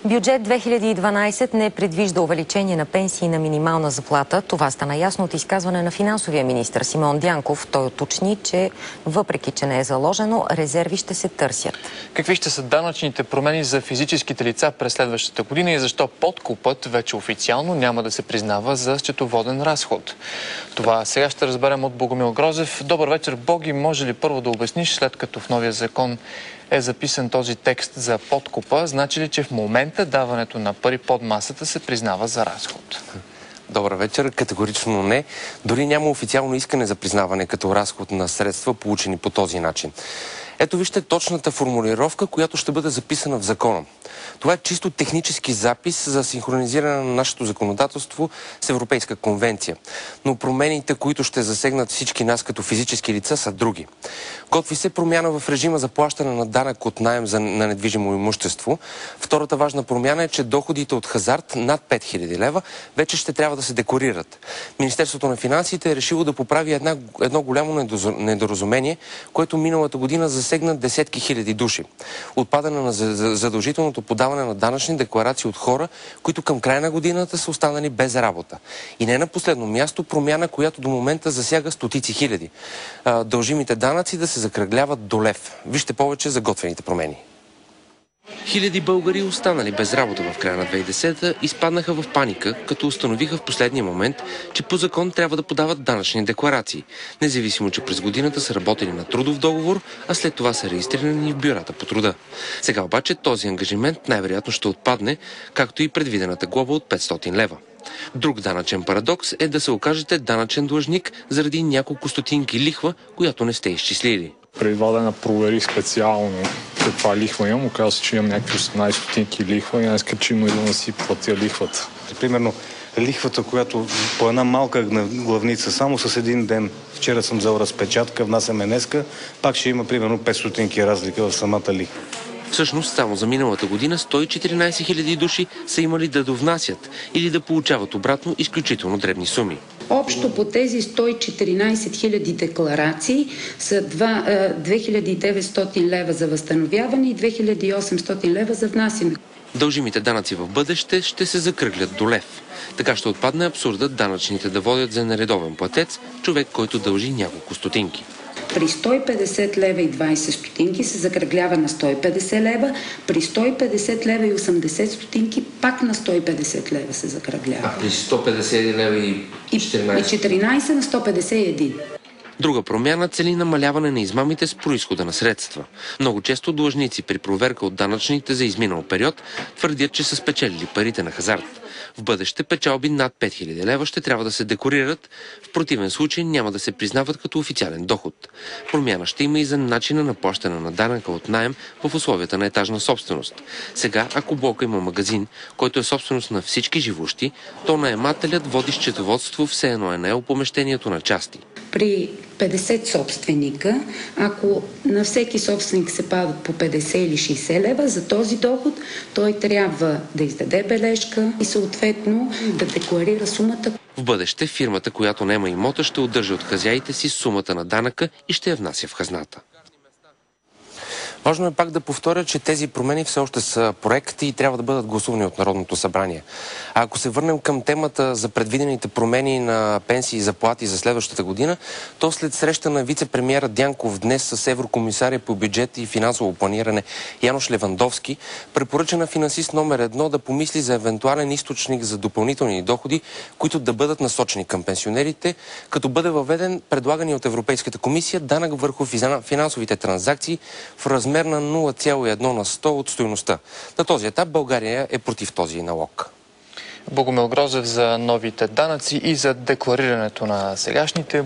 Бюджет 2012 не предвижда увеличение на пенсии на минимална заплата. Това стана ясно от изказване на финансовия министър Симеон Дянков. Той уточни, че въпреки, че не е заложено, резерви ще се търсят. Какви ще са данъчните промени за физическите лица през следващата година и защо подкупът вече официално няма да се признава за счетоводен разход? Това сега ще разберем от Богомил Грозев. Добър вечер, Боги. Може ли първо да обясниш, след като в новия закон е записан този текст за подкупа, значи ли, че в момента даването на пари под масата се признава за разход? Добър вечер. Категорично не. Дори няма официално искане за признаване като разход на средства, получени по този начин. Ето вижте точната формулировка, която ще бъде записана в закона. Това е чисто технически запис за синхронизиране на нашето законодателство с Европейска конвенция. Но промените, които ще засегнат всички нас като физически лица, са други. Готви се промяна в режима за плащане на данък от наем на недвижимо имущество. Втората важна промяна е, че доходите от хазарт над 5000 лева вече ще трябва да се декларират. Министерството на финансите е решило да поправи едно голямо недоразумение, което миналата година засегна десетки хиляди души. Отпадане на задължителното подаване на данъчни декларации от хора, които към края на годината са останали без работа. И не на последно място промяна, която до момента засяга стотици хиляди. Дължимите данъци да се закръгляват до лев. Вижте повече за готвените промени. Хиляди българи, останали без работа в края на 2010-та, изпаднаха в паника, като установиха в последния момент, че по закон трябва да подават данъчни декларации, независимо, че през годината са работили на трудов договор, а след това са регистрирани в бюрата по труда. Сега обаче този ангажимент най-вероятно ще отпадне, както и предвидената глоба от 500 лева. Друг данъчен парадокс е да се окажете данъчен длъжник заради няколко стотинки лихва, която не сте изчислили. Преди 2 дена проверих специално каква лихва имам. Оказва се, че имам някакви 18 стотинки лихва и най-скачимо идвам да си платя лихвата. Примерно лихвата, която по една малка главница, само с един ден, вчера съм взел разпечатка, внасяме днеска, пак ще има примерно 5 стотинки разлика в самата лихва. Всъщност, само за миналата година 114 000 души са имали да довнасят или да получават обратно изключително дребни суми. Общо по тези 114 000 декларации са 2900 лева за възстановяване и 2800 лева за внасяне. Дължимите данъци в бъдеще ще се закръглят до лев. Така ще отпадне абсурдът данъчните да водят за нередовен платец човек, който дължи няколко стотинки. При 150 лева и 20 стотинки се закръглява на 150 лева, при 150 лева и 80 стотинки пак на 150 лева се закръглява. А при 150 лева и 14? И 14 на 151. Друга промяна цели намаляване на измамите с произхода на средства. Много често длъжници при проверка от данъчните за изминал период твърдят, че са спечелили парите на хазарт. В бъдеще печалби над 5000 лева ще трябва да се декларират, в противен случай няма да се признават като официален доход. Промяна ще има и за начина на плащане на данъка от наем в условията на етажна собственост. Сега, ако блока има магазин, който е собственост на всички живущи, то наемателят води счетоводство все едно е наел помещението на части. При 50 собственика, ако на всеки собственик се падат по 50 или 60 лева, за този доход той трябва да издаде бележка и съответно да декларира сумата. В бъдеще фирмата, която наема имота, ще удържа от хазяите си сумата на данъка и ще я внася в хазната. Важно е пак да повторя, че тези промени все още са проекти и трябва да бъдат гласувани от Народното събрание. А ако се върнем към темата за предвидените промени на пенсии и заплати за следващата година, то след среща на вице-премиера Дянков днес с еврокомисаря по бюджет и финансово планиране Янош Левандовски, препоръча на финансист номер 1 да помисли за евентуален източник за допълнителни доходи, които да бъдат насочени към пенсионерите, като бъде въведен предлагани от Европейската комисия данък върху финансовите транзакции в размер на 0,1 на 100 от стойността. На този етап България е против този налог. Богомил Грозев за новите данъци и за декларирането на сегашните.